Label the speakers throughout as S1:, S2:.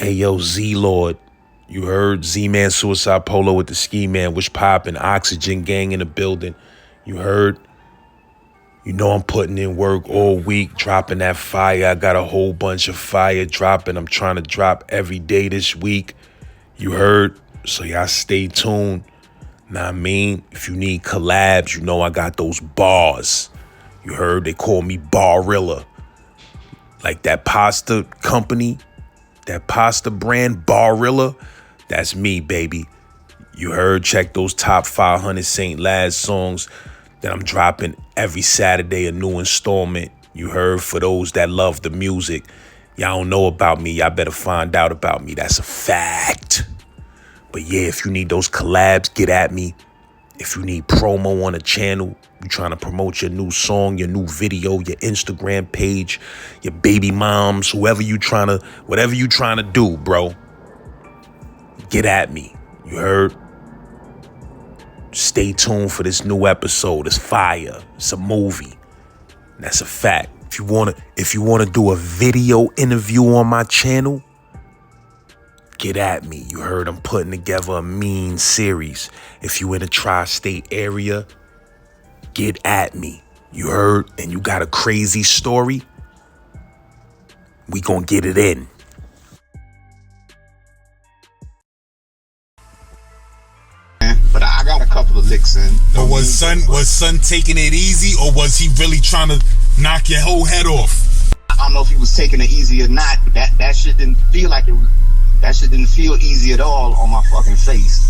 S1: Hey yo, Z-Lord. You heard? Z-Man Suicide Polo with the Ski Man, which poppin', Oxygen Gang in the building. You heard? You know I'm putting in work all week, dropping that fire. I got a whole bunch of fire dropping. I'm trying to drop every day this week. You heard? So y'all stay tuned. Nah, I mean, if you need collabs, you know I got those bars. You heard? They call me Barilla. Like that pasta company, that pasta brand, Barilla, that's me, baby. You heard? Check those top 500 St. Laz songs that I'm dropping every Saturday, a new installment. You heard? For those that love the music. Y'all don't know about me, y'all better find out about me. That's a fact. But yeah, if you need those collabs, get at me. If you need promo on a channel, you trying to promote your new song, your new video, your Instagram page, your baby moms, whatever you trying to do, bro, get at me. You heard? Stay tuned for this new episode. It's fire. It's a movie. That's a fact. If you wanna do a video interview on my channel, get at me. You heard? I'm putting together a mean series. If you in the tri-state area, get at me. You heard? And you got a crazy story, we gonna get it in.
S2: But I got a couple of licks in.
S3: But was son taking it easy, or was he really trying to knock your whole head off?
S2: I don't know if he was taking it easy or not, but that shit didn't feel like it was. That shit didn't feel easy at all on my fucking face.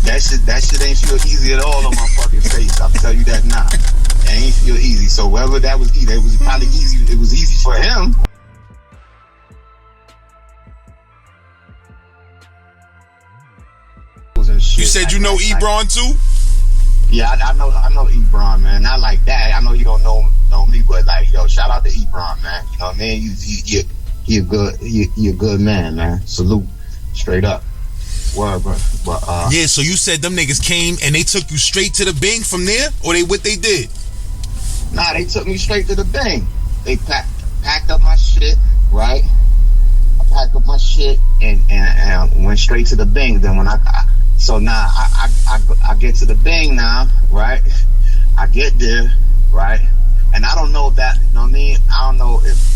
S2: that shit ain't feel easy at all on my fucking face. I'll tell you that now. It ain't feel easy. So whether that was easy, it was probably easy. It was easy for him.
S3: You said you know Ebron too?
S2: Yeah, I know Ebron, man. Not like that. I know you don't know me, but like, yo, shout out to Ebron, man. You know what I mean? He a good man, man. Salute, straight up. Word, bro. But
S3: yeah. So you said them niggas came and they took you straight to the Bing from there, or what they did?
S2: Nah, they took me straight to the Bing. They packed up my shit, right? I packed up my shit and went straight to the Bing. Then when I get to the Bing now, right? I get there, right? And I don't know that, you know what I mean? I don't know if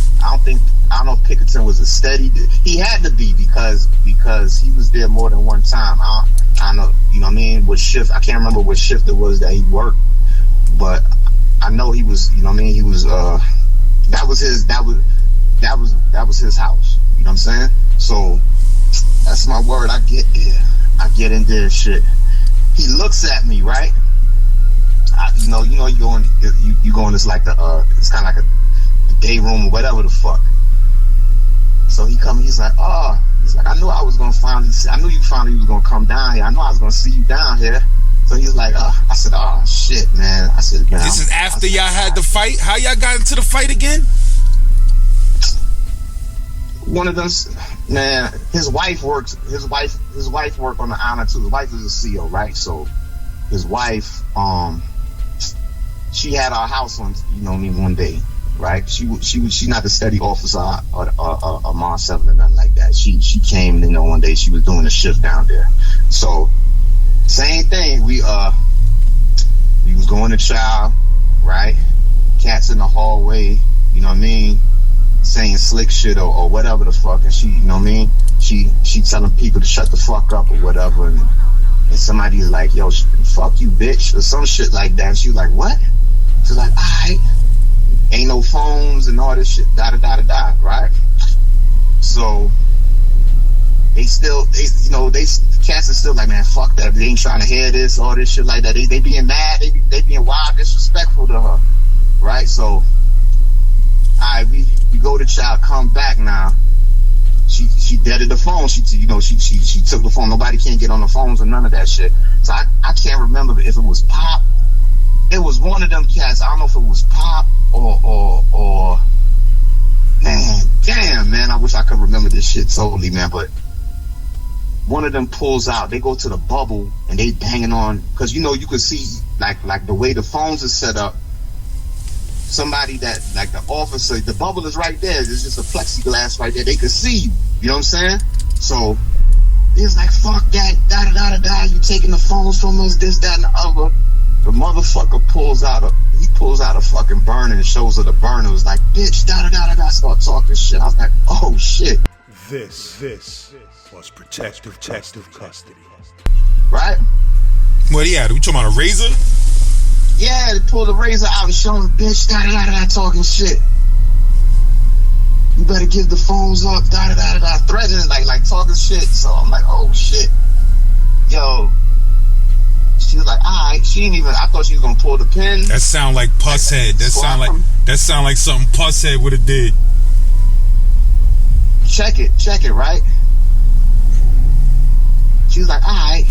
S2: Pickerton was a steady. He had to be because he was there more than one time. I know, you know what I mean? What shift? I can't remember what shift it was that he worked, but I know he was. You know what I mean? He was. That was his house. You know what I'm saying? So that's my word. I get there. I get in there. Shit. He looks at me, right? You go in this like it's kind of like a day room or whatever the fuck. So he's like, I knew I knew you finally was gonna come down here. I knew I was gonna see you down here. So he's like, I said, oh shit, man. I said, man.
S3: This is after y'all had the fight. How y'all got into the fight again?
S2: One of them, man. His wife worked on the island too. His wife is a CO, right? So his wife, she had our house on, you know what I mean, one day. Right, she's not the steady officer or Mom 7 or nothing like that. She came, one day she was doing a shift down there. So same thing. We was going to chow, right? Cats in the hallway, you know what I mean, saying slick shit or whatever the fuck, and she, you know what I mean, she telling people to shut the fuck up or whatever, and somebody's like, yo, fuck you, bitch, or some shit like that. And she was like, what? She's like, alright. Ain't no phones and all this shit, da-da-da-da-da, right? So cats are still like, man, fuck that. They ain't trying to hear this, all this shit like that. They being mad, they being wild, disrespectful to her, right? So, alright, we go to child, come back now. She deaded the phone. She took the phone. Nobody can't get on the phones or none of that shit. So I can't remember if it was Pop. It was one of them cats. I don't know if it was Pop or man, damn, man. I wish I could remember this shit totally, man. But one of them pulls out. They go to the bubble and they banging on, because you could see like the way the phones are set up. somebody that, like the officer, the bubble is right there. There's just a plexiglass right there. They could see you. You know what I'm saying? So he's like, fuck that, da-da-da-da-da, you taking the phones from us, this, that, and the other. The motherfucker pulls out a fucking burner and shows her the burner. It was like, bitch, da-da-da-da-da, start talking shit. I was like, oh, shit.
S1: This was protective custody.
S2: Right?
S3: What he had? We talking about a razor?
S2: Yeah, they pulled the razor out and showed him, bitch, da-da-da-da-da, talking shit. You better give the phones up, da-da-da-da-da, threatening, like talking shit. So I'm like, oh, shit. Yo. She was like, alright. She didn't even, I thought she was gonna pull the pin.
S3: That sound like Pusshead. That sound like something Pusshead would have did.
S2: Check it, right? She was like, alright.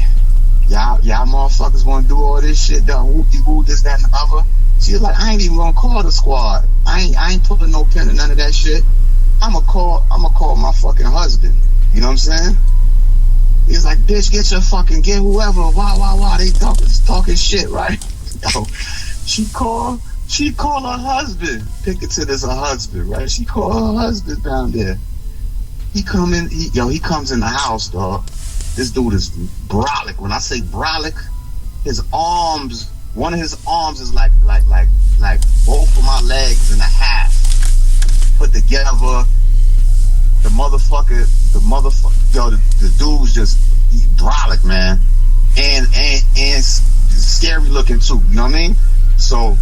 S2: Y'all motherfuckers wanna do all this shit, whoop-de-woo, this, that, and the other. She was like, I ain't even gonna call the squad. I ain't pulling no pin or none of that shit. I'ma call my fucking husband. You know what I'm saying? He's like, bitch, get whoever, wah, they talking shit, right? Yo, she called her husband. Picketed as her husband, right? She called her husband down there. He comes in the house, dog. This dude is brolic. When I say brolic, his arms, one of his arms is like both of my legs in a half put together. The motherfucker, yo, the dude was just brolic, man, and scary looking too. You know what I mean? So,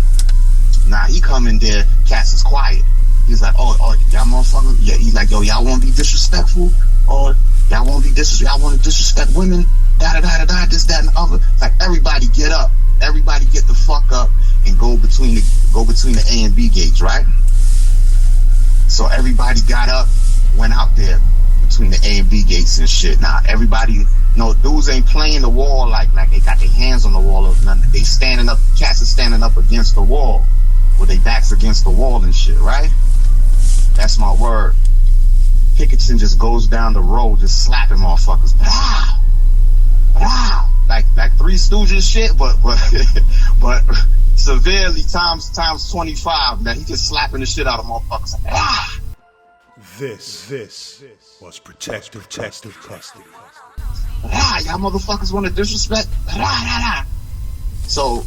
S2: he come in there, Cass is quiet. He's like, oh, y'all motherfucker, yeah. He's like, yo, y'all want to be disrespectful, or y'all want to disrespect women, da-da-da-da-da, this, that, and the other. It's like, everybody get up, everybody get the fuck up, and go between the A and B gates, right? So everybody got up, went out there between the A and B gates and shit. Now everybody, dudes ain't playing the wall like they got their hands on the wall or nothing. They standing up, cats are standing up against the wall, with their backs against the wall and shit, right? That's my word. Pickerton just goes down the road, just slapping motherfuckers. Like Three Stooges shit, but severely times 25. Now he just slapping the shit out of motherfuckers.
S1: This was protective custody.
S2: Y'all motherfuckers want to disrespect? So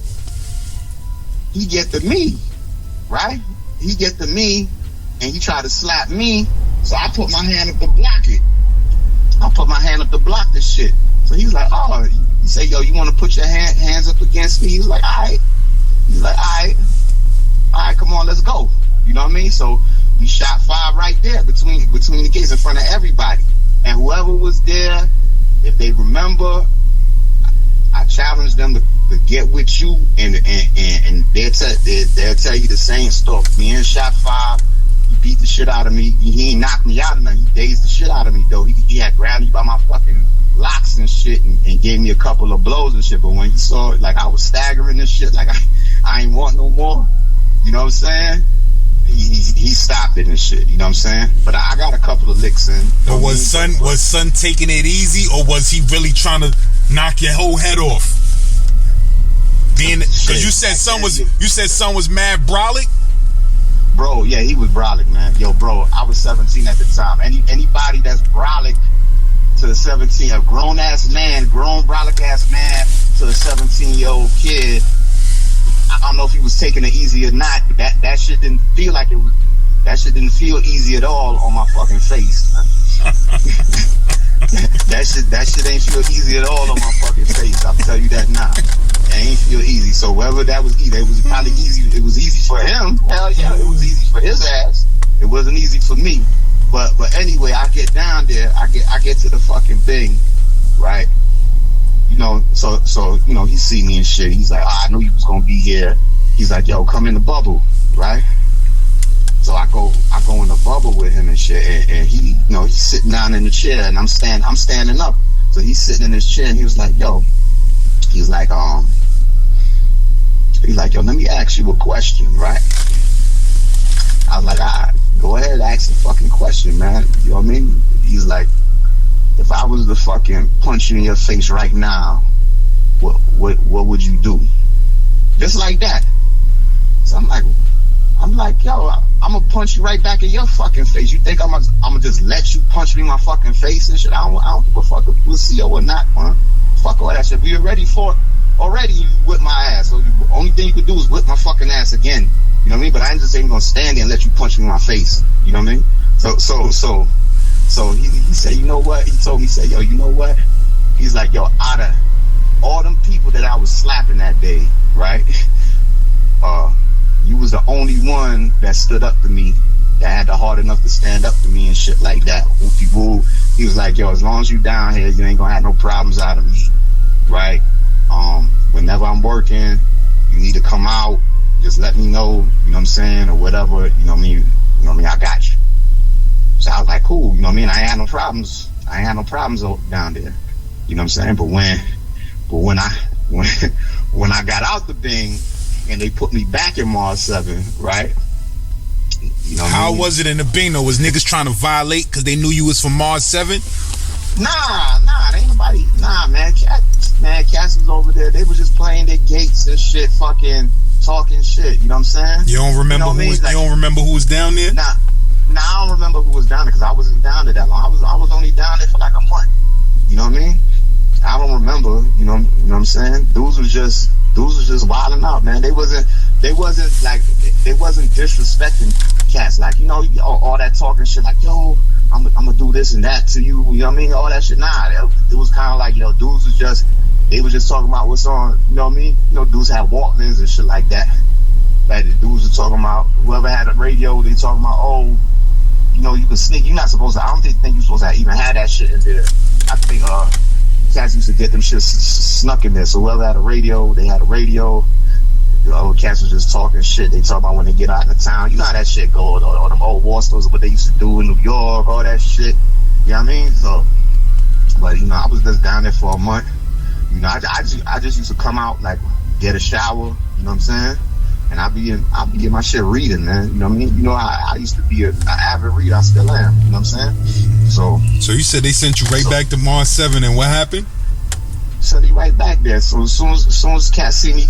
S2: he get to me, right? He get to me, and he tried to slap me. So I put my hand up to block it. I put my hand up to block this shit. So he's like, oh, he say, yo, you want to put your hands up against me? He was like, all right. He's like, all right, come on, let's go. You know what I mean? So we shot 5 right there between the gates in front of everybody. And whoever was there, if they remember, I challenged them to get with you, and they'll tell you the same story. Me and shot 5. He beat the shit out of me. He ain't knocked me out or nothing. He dazed the shit out of me, though. He had grabbed me by my fucking locks and shit and gave me a couple of blows and shit. But when he saw it, like I was staggering and shit, like I ain't want no more. You know what I'm saying? He stopped it and shit. You know what I'm saying? But I got a couple of licks in.
S3: But was son taking it easy, or was he really trying to knock your whole head off? Because you said son was mad brolic.
S2: Bro, yeah, he was brolic, man. Yo, bro, I was 17 at the time. Anybody that's brolic to a 17, a grown brolic ass man to a 17-year-old kid, I don't know if he was taking it easy or not, but that shit didn't feel like it was. That shit didn't feel easy at all on my fucking face. that shit ain't feel easy at all on my fucking face. I'll tell you that now. It ain't feel easy. So whether that was easy, it was probably easy. It was easy for him. Hell yeah, it was easy for his ass. It wasn't easy for me. But anyway, I get down there. I get to the fucking thing, right? You know, so you know, he see me and shit. He's like, I knew you was gonna be here. He's like, yo, come in the bubble, right? So I go in the bubble with him and shit, and he, you know, he's sitting down in the chair, and I'm standing up. So he's sitting in his chair, and he was like, yo, yo, let me ask you a question, right? I was like, all right, go ahead, ask the fucking question, man. You know what I mean? He's like, if I was to fucking punch you in your face right now, what would you do? Just like that. So I'm like, I'm like, yo, I'm gonna punch you right back in your fucking face. You think I'm gonna just let you punch me in my fucking face and shit? I don't give a fuck if you a CO or not, man. Fuck all that shit. We already fought. Already you whipped my ass. So the only thing you could do is whip my fucking ass again. You know what I mean? But I ain't just ain't gonna stand there and let you punch me in my face. You know what I mean? So he said, you know what? He told me, he said, yo, you know what? He's like, yo, out of all them people that I was slapping that day, right? You was the only one that stood up to me, that had the heart enough to stand up to me and shit like that. Whoopie woo. He was like, yo, as long as you down here, you ain't gonna have no problems out of me, right? Whenever I'm working, you need to come out, just let me know, you know what I'm saying, or whatever, you know what I mean, I got you. So I was like, cool, you know what I mean, I ain't had no problems down there, you know what I'm saying, but when I got out the Bing, and they put me back in Mars 7, right? You know
S3: How was it in the Bing though? Was niggas trying to violate because they knew you was from Mars 7?
S2: Nah, ain't nobody. Nah, man, Cass was over there. They was just playing their gates and shit, fucking talking shit. You know what I'm saying?
S3: You don't remember you don't remember who was down there?
S2: Nah, I don't remember who was down there because I wasn't down there that long. I was only down there for like a month. You know what I mean? I don't remember. You know what I'm saying? Dudes was just wilding out, man. They wasn't disrespecting cats, like, you know, all that talking shit, like, yo, I'm gonna do this and that to you, you know what I mean? All that shit. Nah, it was kind of like, you know, dudes was just talking about what's on, you know what I mean? You know, dudes had Walkmans and shit like that. Like, the dudes were talking about, whoever had a radio, they talking about, oh, you know, you can sneak. You're not supposed to, I don't think you're supposed to even have that shit in there. I think, cats used to get them shit snuck in there. So whoever had a radio, they had a radio. The other cats was just talking shit. They talk about when they get out of town. You know how that shit goes. All them old war stores, what they used to do in New York, all that shit. You know what I mean? So, but, you know, I was just down there for a month. You know, I just used to come out, like, get a shower. You know what I'm saying? And I'll be getting my shit reading, man. You know what I mean? You know, I used to be an avid reader. I still am. You know what I'm saying? So you said they sent you back to Mars 7, and what happened? Sent me right back there. So as soon as Cat see me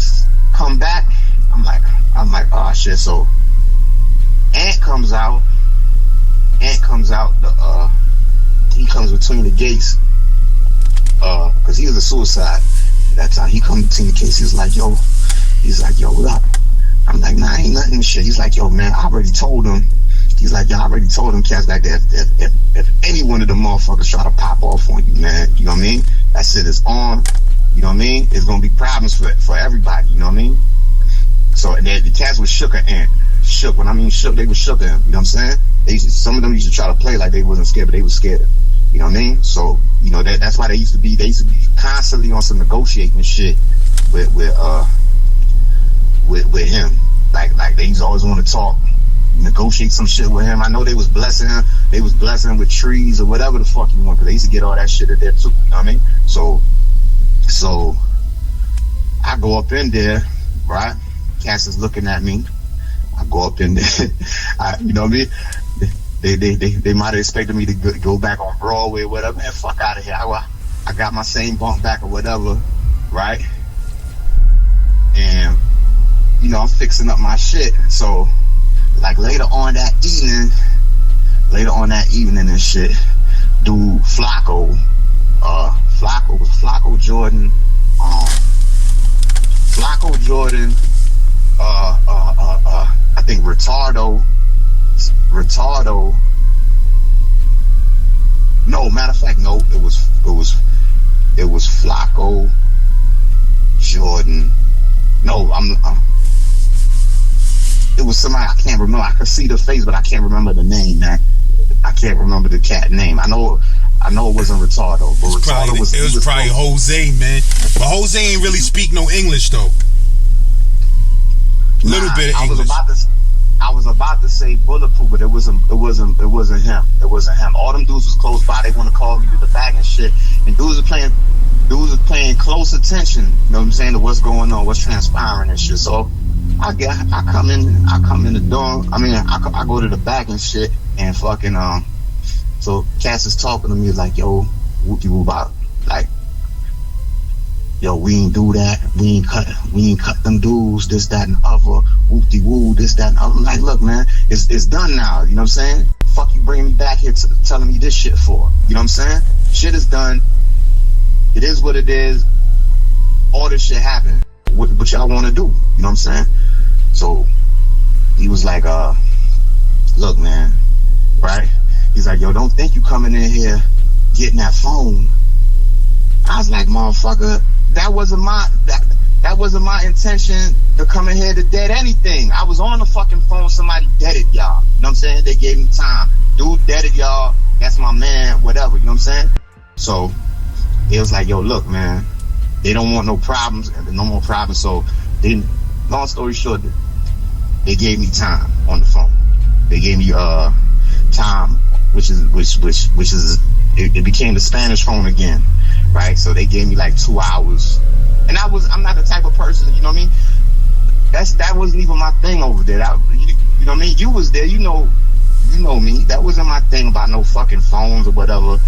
S2: come back, I'm like, oh shit. So Ant comes out. He comes between the gates. Cause he was a suicide at that time. He comes between the gates. He's like, yo, what up? I'm like, nah, ain't nothing shit. He's like, yo, man, I already told him. He's like, I already told him cats back there, if any one of the motherfuckers try to pop off on you, man, you know what I mean? That shit is on, you know what I mean? It's gonna be problems for everybody, you know what I mean? So the cats was shook at Ant. Shook, when I mean shook, they was shook at him, you know what I'm saying? Some of them used to try to play like they wasn't scared, but they was scared. You know what I mean? So, you know, that's why they used to be constantly on some negotiating shit with him. Like they used to always want to talk, negotiate some shit with him. I know they was blessing him. They was blessing him with trees or whatever the fuck you want, because they used to get all that shit in there too. You know what I mean? So I go up in there, right? Cass is looking at me. I go up in there. You know what I mean? They might have expected me to go back on Broadway or whatever. Man, fuck out of here. I got my same bunk back or whatever, right? And, you know, I'm fixing up my shit. So, like, later on that evening and shit, dude, Flacco Jordan, I think Retardo. No, matter of fact, no, it was Flacco, Jordan. No, it was somebody I can't remember. I could see the face, but I can't remember the name, man. I can't remember the cat name. I know it wasn't Retardo, but Retardo was
S3: probably Jose, man. But Jose ain't really speak no English though. Little bit of English.
S2: I was about to say Bulletproof, but it wasn't him. It wasn't him. All them dudes was close by. They want to call me to the back and shit. And dudes are paying close attention, you know what I'm saying, to what's going on, what's transpiring and shit. So I come in the door. I mean, I go to the back and shit, and fucking so Cass is talking to me like, yo, whoopie whoop out, like, yo, we ain't do that. We ain't cut them dudes, this, that, and other. Whoop-de-woo, this, that, and other. I'm like, look, man, it's done now. You know what I'm saying? Fuck you bringing me back here telling me this shit for. You know what I'm saying? Shit is done. It is what it is. All this shit happened. What y'all want to do? You know what I'm saying? So he was like, look, man, right? He's like, yo, don't think you coming in here getting that phone. I was like, motherfucker, that wasn't my intention to come in here to dead anything. I was on the fucking phone, somebody deaded y'all. You know what I'm saying? They gave me time. Dude deaded y'all. That's my man, whatever. You know what I'm saying? So it was like, yo, look, man, they don't want no problems, no more problems. So they, long story short, they gave me time on the phone. They gave me time, which is it became the Spanish phone again, right? So they gave me like 2 hours, and I'm not the type of person, you know what I mean? That wasn't even my thing over there. You know what I mean? You was there, you know me. That wasn't my thing about no fucking phones or whatever.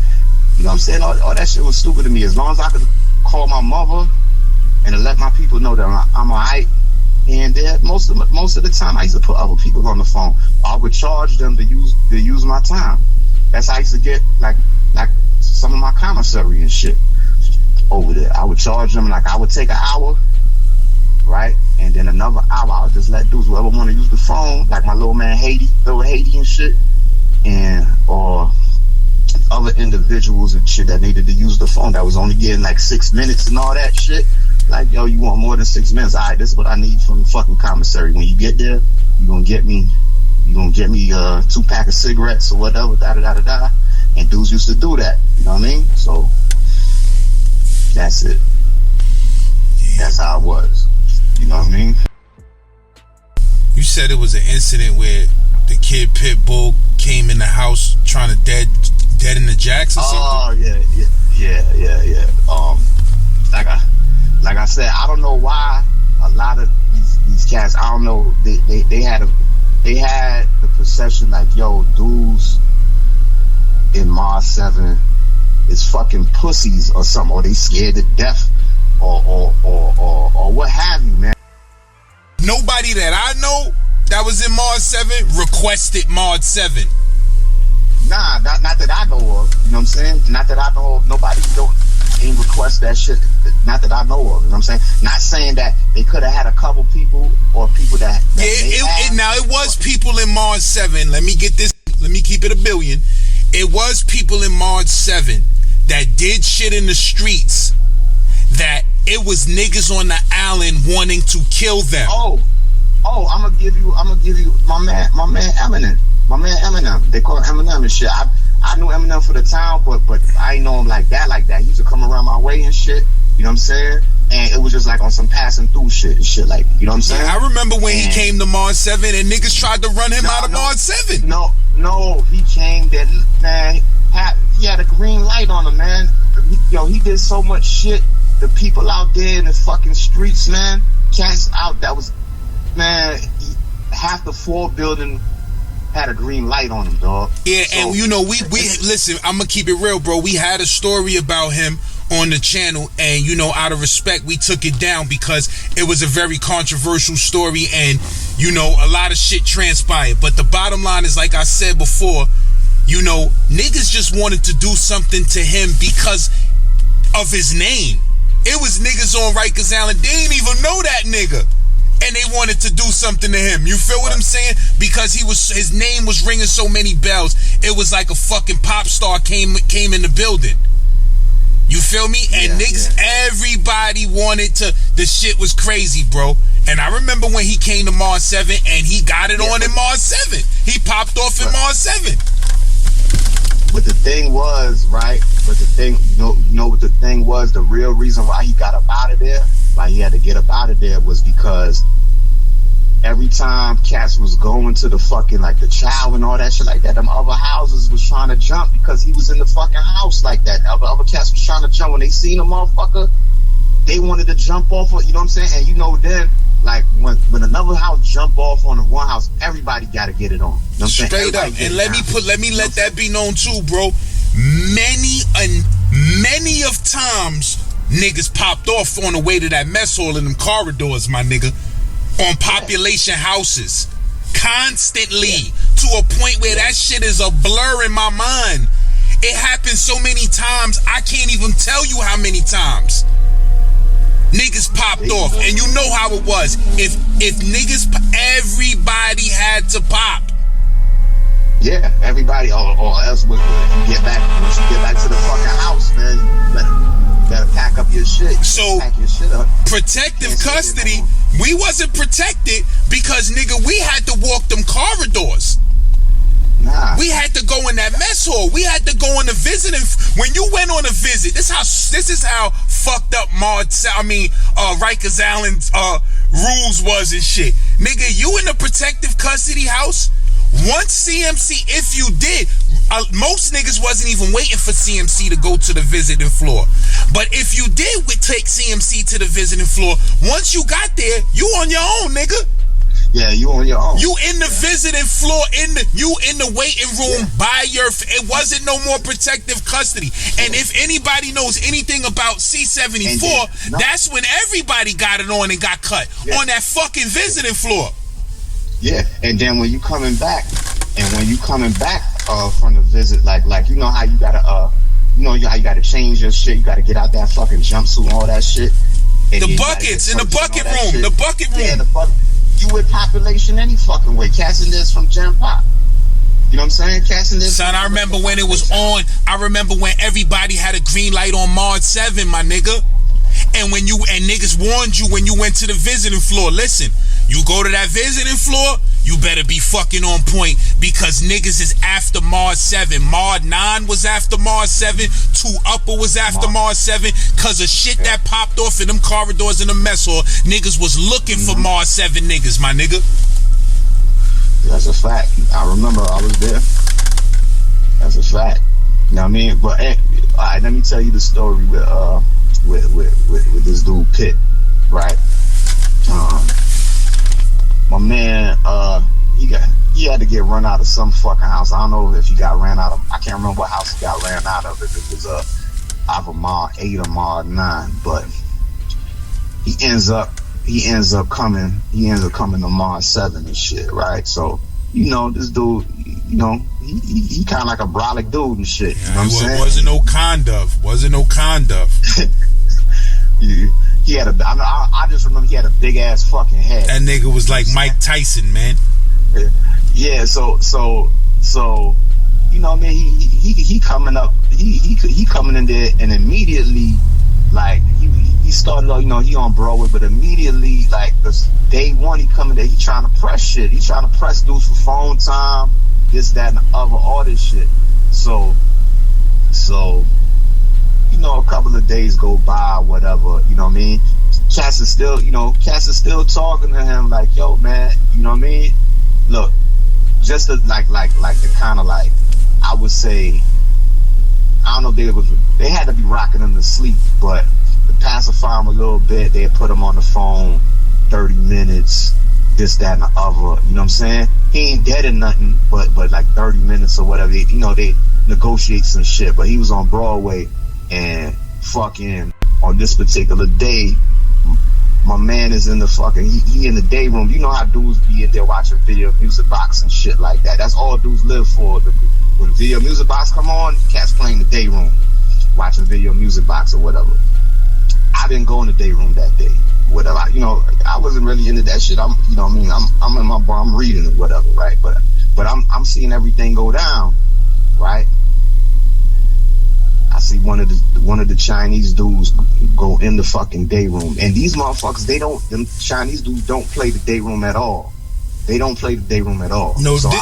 S2: You know what I'm saying? All that shit was stupid to me. As long as I could call my mother and to let my people know that I'm alright. And there, most of the time, I used to put other people on the phone. I would charge them to use my time. That's how I used to get like some of my commissary and shit over there. I would charge them, like I would take an hour, right, and then another hour I would just let dudes, whoever want to use the phone, like my little man Haiti and shit, and or other individuals and shit that needed to use the phone that was only getting like 6 minutes and all that shit. Like, yo, you want more than 6 minutes? All right, this is what I need from the fucking commissary. When you get there, you gonna get me 2 pack of cigarettes or whatever, da-da-da-da-da. And dudes used to do that, you know what I mean? So that's it. That's how it was. You know what I mean?
S3: You said it was an incident where the kid Pitbull came in the house trying to dead in the jacks or something? Oh,
S2: yeah. Like I said, I don't know why a lot of these cats, I don't know, they had the perception like, yo, dudes in Mars 7 is fucking pussies or something, or they scared to death or what have you, man.
S3: Nobody that I know that was in Mars 7 requested Mars 7.
S2: Nah, not that I know of. You know what I'm saying? Not that I know of. Nobody ain't request that shit. Not that I know of. You know what I'm saying? Not saying that they could have had a couple people or people that
S3: it was people in Mars 7. Let me keep it $1 billion. It was people in Mars 7 that did shit in the streets that it was niggas on the island wanting to kill them.
S2: Oh, I'm gonna give you my man Eminem. My man Eminem. They call him Eminem and shit. I knew Eminem for the town, but I ain't know him like that. He used to come around my way and shit. You know what I'm saying? And it was just like on some passing through shit and shit, like, you know what I'm saying?
S3: Yeah, I remember when he came to Mars 7 and niggas tried to run him out of Mars 7.
S2: No, he came there, man. He had a green light on him, man. He did so much shit. The people out there in the fucking streets, man. Cats out, that was, man, half the floor building had a green light on him, dog.
S3: Yeah, so, and we listen, I'm gonna keep it real, bro. We had a story about him on the channel, and out of respect, we took it down because it was a very controversial story, and a lot of shit transpired. But the bottom line is, like I said before, niggas just wanted to do something to him because of his name. It was niggas on Rikers Island, they didn't even know that nigga, and they wanted to do something to him. You feel what I'm saying? Because his name was ringing so many bells. It was like a fucking pop star came in the building. You feel me? And everybody wanted to. The shit was crazy, bro. And I remember when he came to Mars 7 and he got it on in Mars 7. He popped off in Mars 7.
S2: But the thing was, right? But the thing, what the thing was, the real reason why he got up out of there, why he had to get up out of there, was because every time cats was going to the fucking, like, the chow and all that shit like that, them other houses was trying to jump because he was in the fucking house like that. Other cats was trying to jump. When they seen a motherfucker, they wanted to jump off of, you know what I'm saying? And then, like, when another house jump off on the one house, everybody got to get it on. You know what I'm saying?
S3: Straight up. And let me let that be known too, bro. Many of times niggas popped off on the way to that mess hall in them corridors, my nigga, on population houses, constantly, to a point where that shit is a blur in my mind. It happened so many times, I can't even tell you how many times. Niggas popped off, and you know how it was. If niggas, everybody had to pop.
S2: Yeah, everybody, or else when you get back to the fucking house, man, you better pack up your shit.
S3: So,
S2: pack your shit up.
S3: Protective custody, we wasn't protected because, nigga, we had to walk them corridors.
S2: Nah.
S3: We had to go in that mess hall. We had to go on a visit. And when you went on a visit, this is how fucked up Rikers Island's rules was and shit. Nigga, you in the protective custody house, once CMC, if you did, most niggas wasn't even waiting for CMC to go to the visiting floor. But if you did take CMC to the visiting floor, once you got there, you on your own, nigga.
S2: Yeah, you on your own.
S3: You in the visiting floor, you in the waiting room by it wasn't no more protective custody. And if anybody knows anything about C-74, that's when everybody got it on and got cut on that fucking visiting floor.
S2: Yeah, and then when you coming back from the visit, like you know how you gotta how you gotta change your shit, you gotta get out that fucking jumpsuit and all that shit. And
S3: the buckets in the bucket room, the bucket room.
S2: Yeah, the bucket. You with population any fucking way. Casting this from Gen Pop. You know what I'm saying? Casting this.
S3: Son, I remember when it was on. I remember when everybody had a green light on March 7, my nigga. And niggas warned you when you went to the visiting floor. Listen, you go to that visiting floor, you better be fucking on point because niggas is after March 7. March 9 was after March 7. 2 Upper was after March 7. Cause of shit that popped off in them corridors in the mess hall. Niggas was looking for March 7 niggas, my nigga.
S2: That's a fact. I remember I was there. That's a fact. You know what I mean? But all right, let me tell you the story with this dude Pitt, right? My man, he had to get run out of some fucking house. I don't know if he got ran out of. I can't remember what house he got ran out of. If it was either Mod 8 or Mod 9, but he ends up coming to Mod 7 and shit, right? So this dude, he kind of like a brolic dude and shit. You know what I'm saying?
S3: Wasn't no conduct.
S2: He had I just remember he had a big ass fucking head.
S3: That nigga was like Mike Tyson, man.
S2: Yeah, so you know what I mean, he coming up, he coming in there, and immediately like he started off, he on Brolic, but immediately like this day one he coming there, he trying to press shit. He trying to press dudes for phone time, this, that, and the other, all this shit. So a couple of days go by, whatever, you know what I mean? Cass is still talking to him like, yo, man, you know what I mean? Look, just to, like the kind of like, I would say, I don't know, they had to be rocking him to sleep, but to pacify him a little bit, they put him on the phone 30 minutes, this, that, and the other, you know what I'm saying? He ain't dead or nothing, but like 30 minutes or whatever, they negotiate some shit, but he was on Broadway. And fucking on this particular day, my man is in the fucking, he in the day room. You know how dudes be in there watching video music box and shit like that. That's all dudes live for. When video music box come on, cats playing the day room, watching video music box or whatever. I didn't go in the day room that day. Whatever, I wasn't really into that shit. I'm in my bar, I'm reading it, whatever, right? But I'm seeing everything go down, right? I see one of the Chinese dudes go in the fucking day room, and these motherfuckers, them Chinese dudes don't play the day room at all. They don't play the day room at all.
S3: No, so the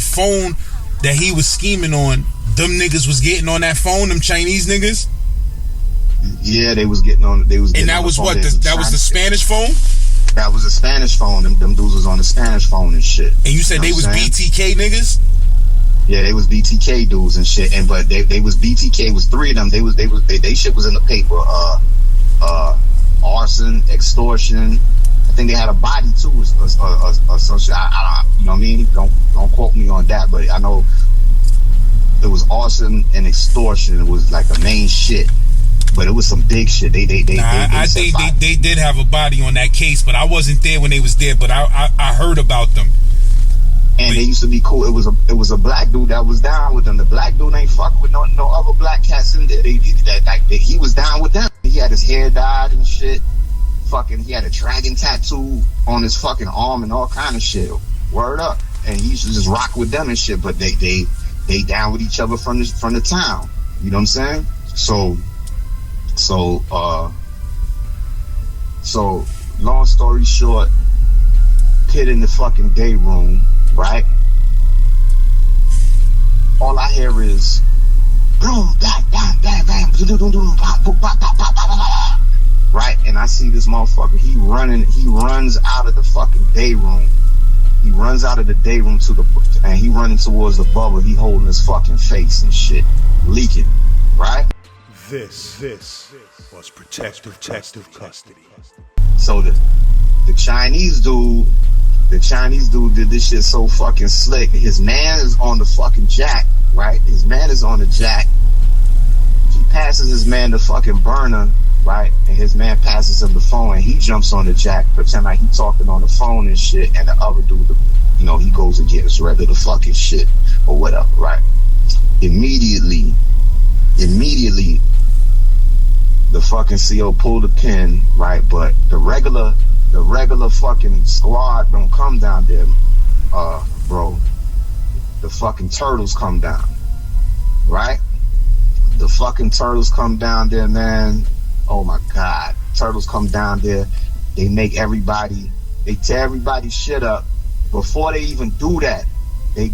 S3: phone that he was scheming on, them niggas was getting on that phone. Them Chinese niggas.
S2: Yeah, they was getting on.
S3: And that was what? That was the Spanish phone.
S2: That was a Spanish phone. Them dudes was on the Spanish phone and shit.
S3: And you said they was BTK niggas.
S2: Yeah, they was BTK dudes and shit, but they was BTK was 3 of them. They shit was in the paper. Arson, extortion. I think they had a body too, or some shit. I don't, you know what I mean? Don't quote me on that, but I know it was arson and extortion. It was like the main shit. But it was some big shit.
S3: I think they did have a body on that case, but I wasn't there when they was there. But I heard about them.
S2: And they used to be cool. It was a black dude that was down with them. The black dude ain't fucking with no other black cats in there. He was down with them. He had his hair dyed and shit. Fucking, he had a dragon tattoo on his fucking arm and all kind of shit. Word up. And he used to just rock with them and shit. But they down with each other from the town. You know what I'm saying? So long story short, Pit in the fucking day room, right? All I hear is boom, bang, bang, bang, bang, right? And I see this motherfucker, he runs out of the fucking day room. He runs out of the day room and he running towards the bubble. He holding his fucking face and shit, leaking, right?
S1: This was protective custody.
S2: So the Chinese dude did this shit so fucking slick. His man is on the fucking jack, right? His man is on the jack. He passes his man the fucking burner, right? And his man passes him the phone, and he jumps on the jack, pretend like he talking on the phone and shit. And the other dude, he goes and gets rid of the fucking shit or whatever, right? Immediately, the fucking CO pulled the pin, right? But the regular fucking squad don't come down there, bro. The fucking turtles come down, right? The fucking turtles come down there, man. Oh my God. Turtles come down there. They tear everybody's shit up. Before they even do that, I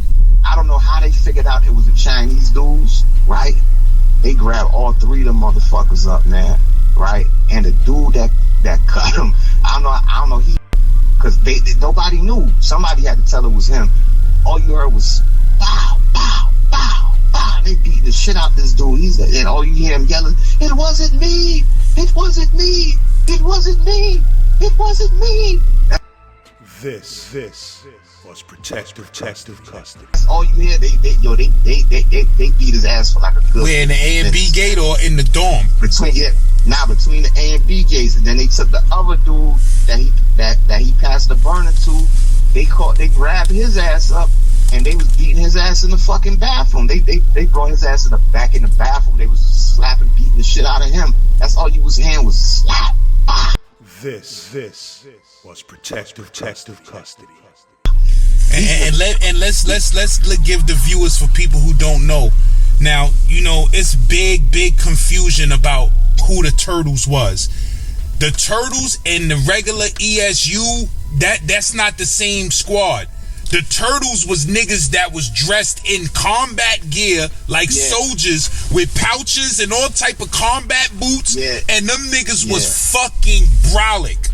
S2: don't know how they figured out it was the Chinese dudes, right? They grabbed all three of them motherfuckers up, man, right? And the dude that cut him, I don't know, because nobody knew. Somebody had to tell it was him. All you heard was bow, bow, bow, bow. They beat the shit out this dude. And all you hear him yelling, "It wasn't me! It wasn't me! It wasn't me! It wasn't me!"
S1: This was protective custody.
S2: That's all you hear. They beat his ass for like a good.
S3: Where in the A and B gate or in the dorm?
S2: Between the A and B gates, and then they took the other dude that he passed the burner to. They grabbed his ass up, and they was beating his ass in the fucking bathroom. They brought his ass back in the bathroom. They was slapping, beating the shit out of him. That's all you was hearing was slap. Ah.
S1: This was protective custody.
S3: And let's give the viewers, for people who don't know. Now, it's big confusion about who the Turtles was. The Turtles and the regular ESU, that's not the same squad. The Turtles was niggas that was dressed in combat gear like soldiers with pouches and all type of combat boots, and them niggas was fucking brolic.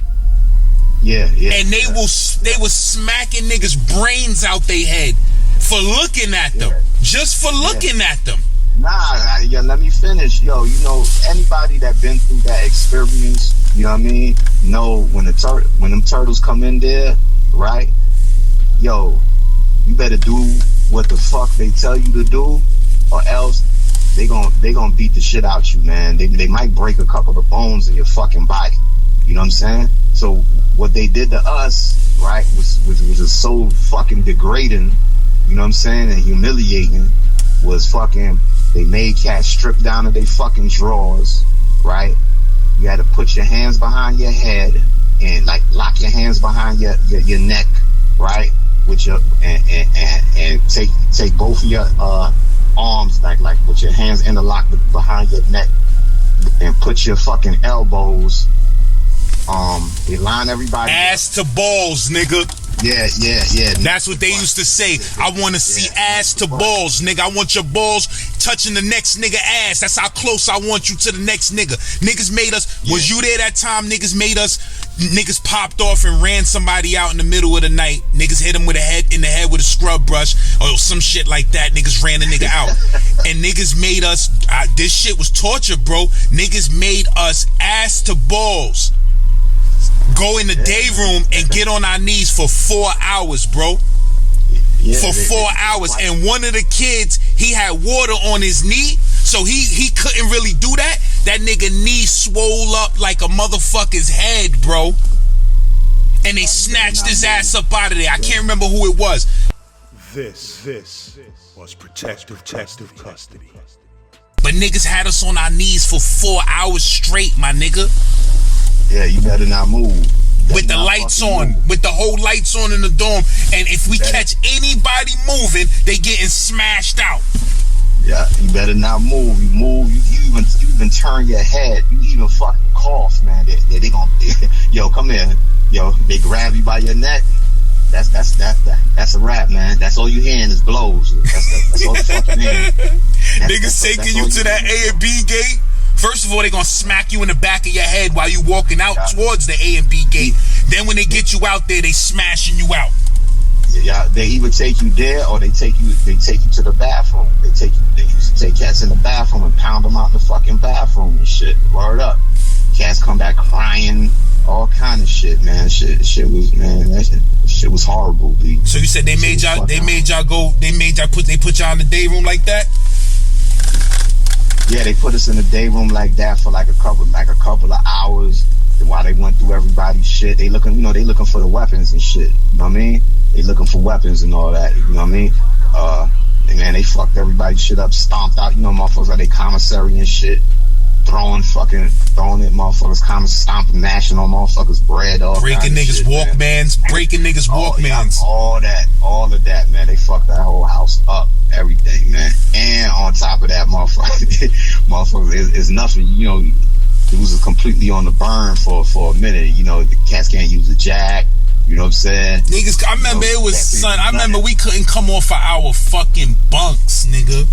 S3: And they was smacking niggas' brains out they head for looking at them. Just for looking at them.
S2: Nah, let me finish. Anybody that been through that experience, you know what I mean? Know when them turtles come in there, right? You better do what the fuck they tell you to do, or else they gonna beat the shit out you, man. They might break a couple of bones in your fucking body. You know what I'm saying? So what they did to us, right, was just so fucking degrading, you know what I'm saying, and humiliating. Was fucking, they made cats strip down to their fucking drawers, right? You had to put your hands behind your head and like lock your hands behind your neck, right? With your and take both of your arms like with your hands interlocked behind your neck, and put your fucking elbows. They line everybody
S3: ass to balls, nigga.
S2: Yeah.
S3: That's what they used to say. I want to see ass to balls, nigga. I want your balls touching the next nigga ass. That's how close I want you to the next nigga. Niggas made us. Was you there that time? Niggas popped off and ran somebody out in the middle of the night. Niggas hit him in the head with a scrub brush or some shit like that. Niggas ran the nigga out. And niggas made us. This shit was torture, bro. Niggas made us ass to balls. Go in the day room and get on our knees for 4 hours, bro. For 4 hours. And one of the kids, he had water on his knee, so he couldn't really do that. That nigga knee swole up like a motherfucker's head, bro. And they snatched his ass up out of there. I can't remember who it was.
S1: This was protective custody.
S3: But niggas had us on our knees for 4 hours straight, my nigga.
S2: Yeah, you better not move.
S3: With the lights on, with the whole lights on in the dorm. And if we catch anybody moving, they getting smashed out.
S2: Yeah, you better not move. You move, you even turn your head. You even fucking cough, man. They gonna, yo, come here. Yo, they grab you by your neck. That's a wrap, man. That's all you hearing is blows. That's all you fucking hearing.
S3: Niggas taking you to that A and B gate. First of all, they gonna smack you in the back of your head while you walking out towards the A and B gate. Then when they get you out there, they smashing you out.
S2: Yeah, they either take you there or they take you to the bathroom. They used to take cats in the bathroom and pound them out in the fucking bathroom and shit. Word up. Cats come back crying, all kind of shit, man. Shit was horrible, B.
S3: So you said they put y'all in the day room like that?
S2: Yeah, they put us in the day room like that for like a couple of hours while they went through everybody's shit. They looking for the weapons and shit. You know what I mean? They looking for weapons and all that. You know what I mean? And man, they fucked everybody's shit up, stomped out. You know, motherfuckers like they commissary and shit, throwing it, motherfuckers, stomping, mashing on motherfuckers' bread, all
S3: breaking niggas'
S2: shit,
S3: Walkmans, breaking niggas' Walkmans.
S2: All of that, man. They fucked that whole house up, everything, man. And on top of that, motherfuckers is nothing. You know, it was completely on the burn for a minute. You know, the cats can't use a jack. You know what I'm saying?
S3: Niggas, I remember it was, son, I remember we couldn't come off of our fucking bunks, nigga.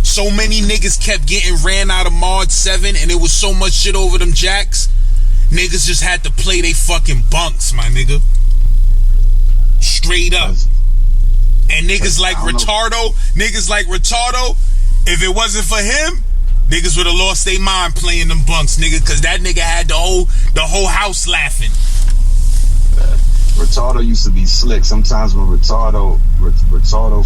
S3: So many niggas kept getting ran out of Mod 7 and it was so much shit over them jacks. Niggas just had to play they fucking bunks, my nigga. Straight up. And niggas like Retardo, if it wasn't for him, niggas would have lost their mind playing them bunks, nigga, cause that nigga had the whole house laughing.
S2: Retardo used to be slick. Sometimes when Retardo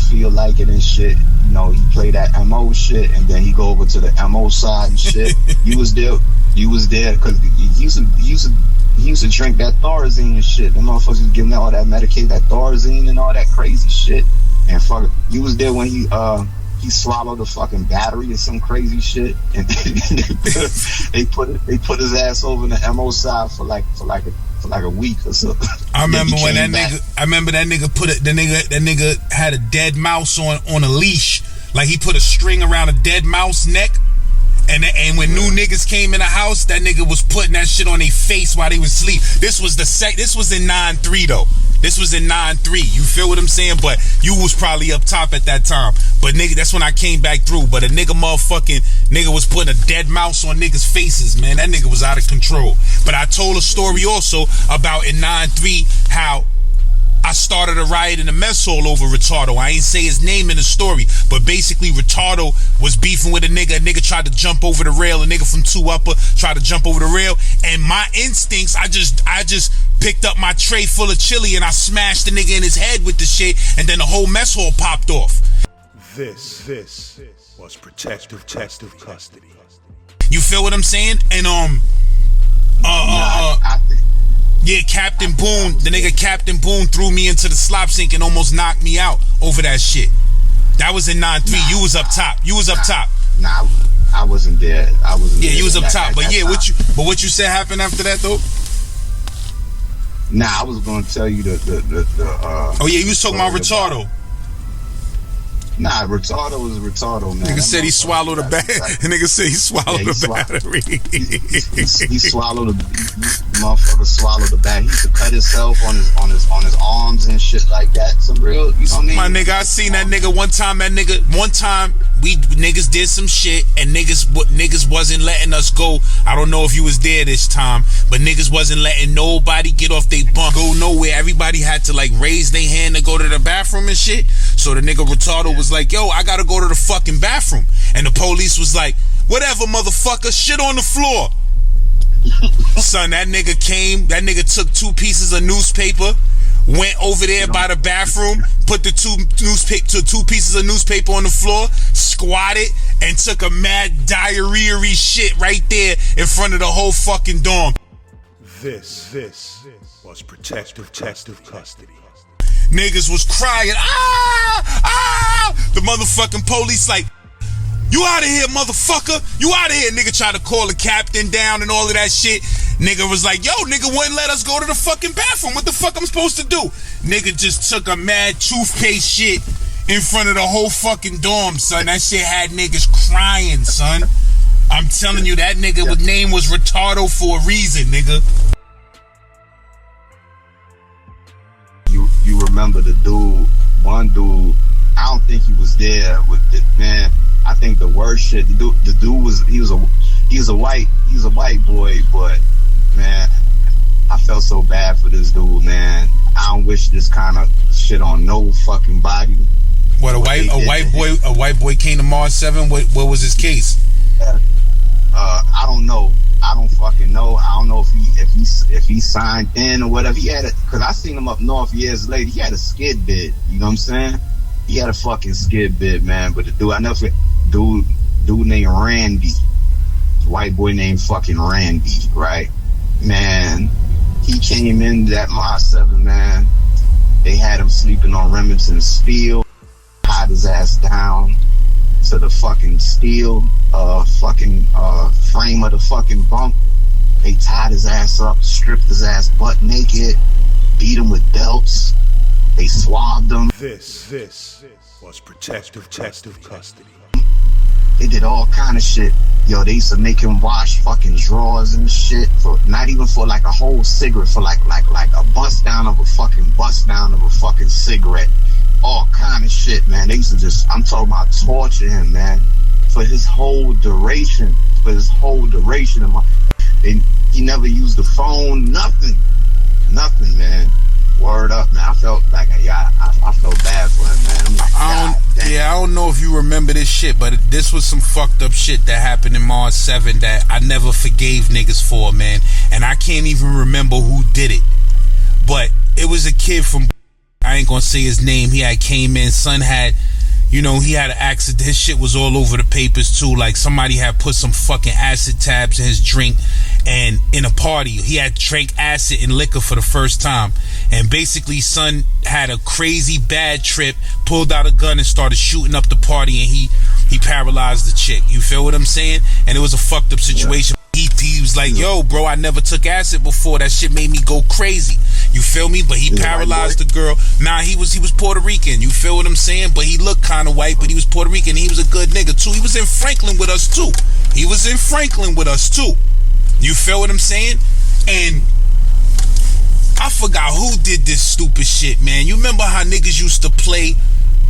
S2: feel like it and shit, you know, he play that MO shit and then he go over to the MO side and shit. You was there because he used to drink that Thorazine and shit. The motherfuckers was giving out all that Medicaid, that Thorazine and all that crazy shit. And fuck it, you was there when he swallowed a fucking battery or some crazy shit, and they put his ass over in the MO side for like a week or so.
S3: I remember when that nigga had a dead mouse on a leash. Like he put a string around a dead mouse neck. And when new niggas came in the house, that nigga was putting that shit on their face while they was asleep. This was in 9-3 though. This was in 9-3. You feel what I'm saying? But you was probably up top at that time. But nigga, that's when I came back through. But a nigga was putting a dead mouse on niggas' faces, man. That nigga was out of control. But I told a story also about in 9-3 how I started a riot in the mess hall over Retardo. I ain't say his name in the story, but basically Retardo was beefing with a nigga. A nigga tried to jump over the rail. A nigga from 2 Upper tried to jump over the rail. And my instincts, I just picked up my tray full of chili and I smashed the nigga in his head with the shit. And then the whole mess hall popped off.
S1: This was protective custody.
S3: You feel what I'm saying? And yeah, Captain Boone, the nigga Captain Boone threw me into the slop sink and almost knocked me out over that shit. That was in 9-3. You was up top.
S2: Nah, I wasn't there.
S3: Yeah, you was up top. But yeah, what you said happened after that though?
S2: Nah, I was gonna tell you the
S3: oh yeah, you was talking about Retardo.
S2: Nah, Retardo was Retardo, man.
S3: Nigga said he swallowed a battery. Nigga said he swallowed a battery.
S2: He swallowed a motherfucker. Swallowed a battery. He used to cut himself on his arms and shit like that. Some real, you know what I mean?
S3: My nigga, I seen that nigga one time. We niggas did some shit and niggas wasn't letting us go. I don't know if you was there this time, but niggas wasn't letting nobody get off they bunk, go nowhere. Everybody had to like raise their hand to go to the bathroom and shit. So the nigga Retardo was like, yo, I gotta go to the fucking bathroom. And the police was like, whatever, motherfucker, shit on the floor. Son, that nigga took 2 pieces of newspaper, went over there by the bathroom, put the 2 pieces of newspaper on the floor, squatted, and took a mad diarrhea-y shit right there in front of the whole fucking dorm.
S1: This was protective custody.
S3: Niggas was crying, the motherfucking police like, you out of here, motherfucker. You out of here. Nigga tried to call the captain down and all of that shit. Nigga was like, yo, nigga wouldn't let us go to the fucking bathroom. What the fuck I'm supposed to do? Nigga just took a mad toothpaste shit in front of the whole fucking dorm, son. That shit had niggas crying, son. I'm telling you, that nigga with name was Retardo for a reason, nigga.
S2: You remember the dude, one dude, I don't think he was there with it, man. I think the worst shit, the dude was, he was a white boy, but man, I felt so bad for this dude, man. I don't wish this kind of shit on no fucking body.
S3: What, a white boy came to Mars 7? What was his case?
S2: I don't know. I don't fucking know. I don't know if he signed in or whatever. He had cause I seen him up north years later. He had a skid bid. You know what I'm saying? He had a fucking skid bid, man. But the dude, I never forget, dude named Randy. White boy named fucking Randy, right? Man, he came in that Mars 7, man. They had him sleeping on Remington's field, tied his ass down to the fucking steel frame of the fucking bunk. They tied his ass up, stripped his ass butt naked, beat him with belts. They swabbed him.
S1: This was protective custody.
S2: They did all kind of shit. Yo, they used to make him wash fucking drawers and shit for not even for like a whole cigarette, for like a bust down of a fucking cigarette. All kind of shit, man. They used to just, I'm talking about torture him, man, for his whole duration. He never used the phone, nothing, man. Word up, man. I felt like, I felt bad for him, man. I'm like,
S3: I don't know if you remember this shit, but this was some fucked up shit that happened in Mars 7 that I never forgave niggas for, man. And I can't even remember who did it. But it was a kid from, I ain't gonna say his name. He had came in, son had, you know, he had an accident. His shit was all over the papers too. Like somebody had put some fucking acid tabs in his drink, and in a party he had drank acid and liquor for the first time. And basically, son had a crazy bad trip, pulled out a gun and started shooting up the party, and he paralyzed the chick. You feel what I'm saying? And it was a fucked up situation. He was like, yo, bro, I never took acid before. That shit made me go crazy. You feel me? But he paralyzed the girl. Nah, he was Puerto Rican. You feel what I'm saying? But he looked kind of white, but he was Puerto Rican. He was a good nigga, too. He was in Franklin with us, too. You feel what I'm saying? And I forgot who did this stupid shit, man. You remember how niggas used to play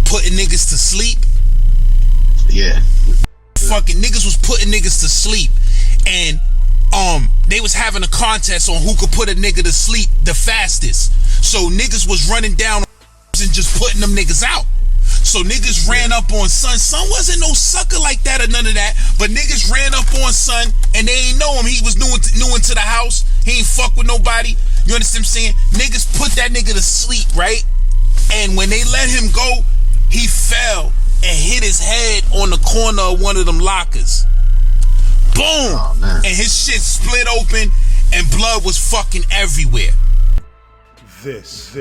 S3: putting niggas to sleep?
S2: Yeah.
S3: Fucking niggas was putting niggas to sleep. And they was having a contest on who could put a nigga to sleep the fastest. So niggas was running down and just putting them niggas out. So niggas ran up on son. Son wasn't no sucker like that or none of that. But niggas ran up on son and they ain't know him. He was new into the house. He ain't fuck with nobody. You understand what I'm saying? Niggas put that nigga to sleep, right? And when they let him go, he fell and hit his head on the corner of one of them lockers. Boom!
S2: Oh, man.
S3: And his shit split open and blood was fucking everywhere.
S1: This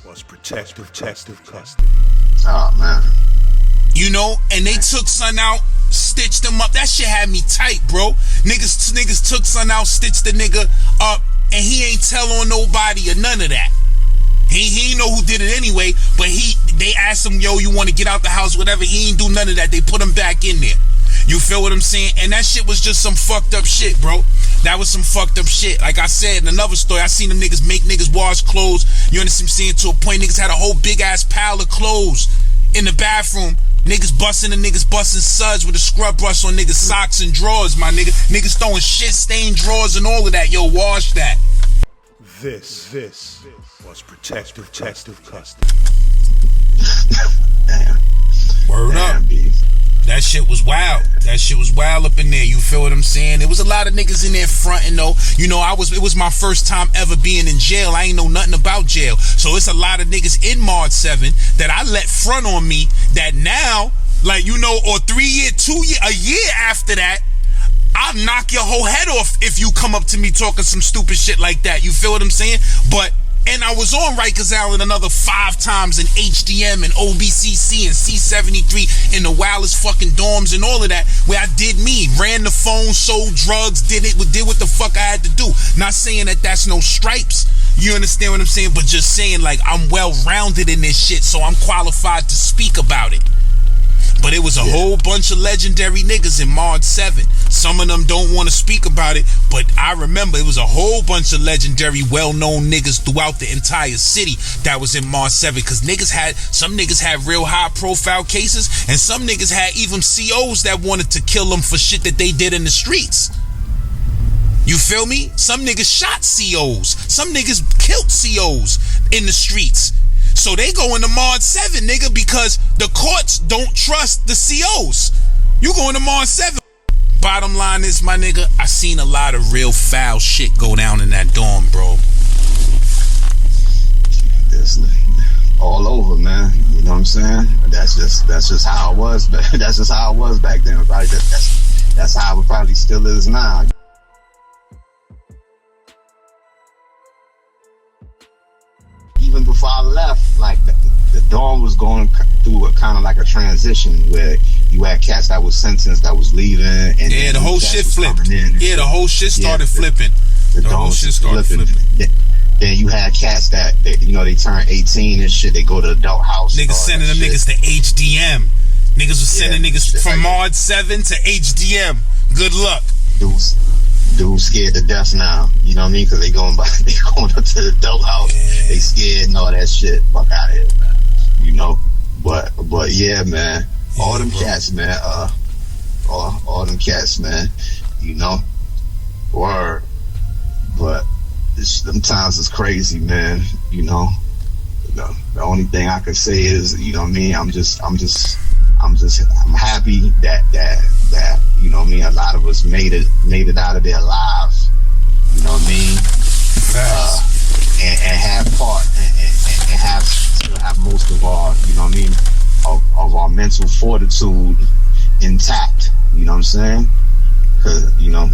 S1: was protective custody.
S2: Oh, man.
S3: You know, and they took son out, stitched him up. That shit had me tight, bro. Niggas took son out, stitched the nigga up, and he ain't tell on nobody or none of that. He ain't know who did it anyway, but they asked him, yo, you want to get out the house, whatever. He ain't do none of that. They put him back in there. You feel what I'm saying? And that shit was just some fucked up shit, bro. That was some fucked up shit. Like I said in another story, I seen them niggas make niggas wash clothes. You understand what I'm saying? To a point, niggas had a whole big ass pile of clothes in the bathroom. Niggas busting suds with a scrub brush on niggas' socks and drawers, my nigga. Niggas throwing shit stained drawers and all of that. Yo, wash that.
S1: This was protective custody.
S2: Damn.
S3: Word up.
S2: B.
S3: That shit was wild. That shit was wild up in there. You feel what I'm saying? There was a lot of niggas in there fronting though. You know, it was my first time ever being in jail. I ain't know nothing about jail. So it's a lot of niggas in Mars 7 that I let front on me that now Like, you know, or 3 year, 2 year, a year after that, I'll knock your whole head off if you come up to me talking some stupid shit like that. You feel what I'm saying? But, and I was on Rikers Island another 5 times in HDM and OBCC and C-74 in the wildest fucking dorms and all of that, where I did me, ran the phone, sold drugs, did what the fuck I had to do. Not saying that that's no stripes. You understand what I'm saying? But just saying, like, I'm well-rounded in this shit, so I'm qualified to speak about it. But it was a whole bunch of legendary niggas in Mod 7. Some of them don't want to speak about it, but I remember it was a whole bunch of legendary, well-known niggas throughout the entire city that was in Mod 7. Because some niggas had real high-profile cases, and some niggas had even COs that wanted to kill them for shit that they did in the streets. You feel me? Some niggas shot COs. Some niggas killed COs in the streets. So they go into Mod 7, nigga, because the courts don't trust the COs. You go into Mod 7. Bottom line is, my nigga, I seen a lot of real foul shit go down in that dorm, bro.
S2: That's all over, man. You know what I'm saying? That's just how it was. That's just how it was back then. Probably that's how it probably still is now. Even before I left, like the dorm was going through a kind of like a transition where you had cats that was sentenced that was leaving, and
S3: yeah, the whole shit flipped. Yeah, the whole shit started flipping. The whole shit started flipping.
S2: Then you had cats that you know, they turn 18 and shit. They go to adult house.
S3: Niggas sending them niggas to HDM. Niggas was sending niggas from Mod 7 to HDM. Good luck. Dudes scared to death now, you know what I mean? Because they going up to the dope house. Yeah. They scared and all that shit. Fuck out of here, man. You know, but yeah, man. All them cats, man. All them cats, man. You know, word. But sometimes it's crazy, man. You know, the only thing I can say is, you know what I mean? I'm happy that you know what I mean, a lot of us made it out of there alive. You know what I mean? And have part and still have most of our, you know what I mean, of our mental fortitude intact. You know what I'm saying? Because, you know,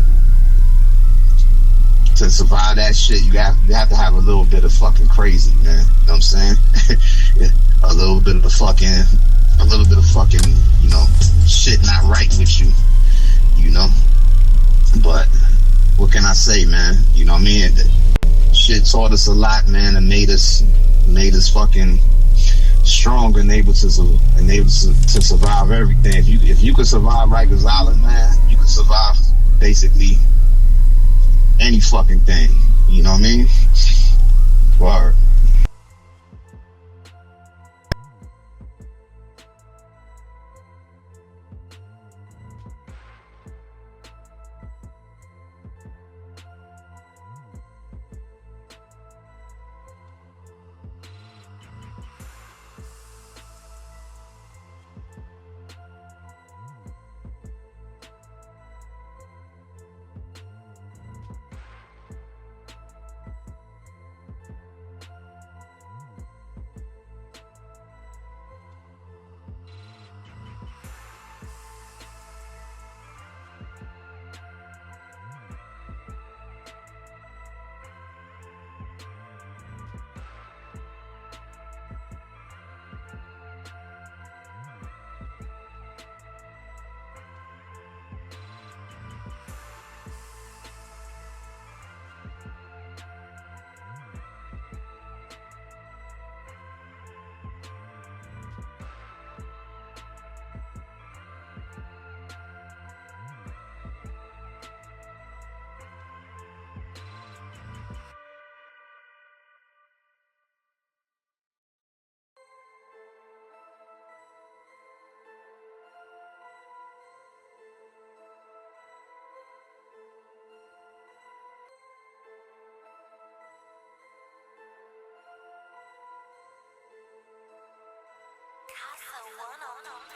S3: to survive that shit, you have to have a little bit of fucking crazy, man. You know what I'm saying? a little bit of fucking, you know, shit not right with you. You know, but what can I say, man? You know what I mean? Shit taught us a lot, man, and made us fucking strong and able to survive everything. If you could survive Rikers Island, man, you could survive basically any fucking thing. You know what I mean? Word.
S4: One on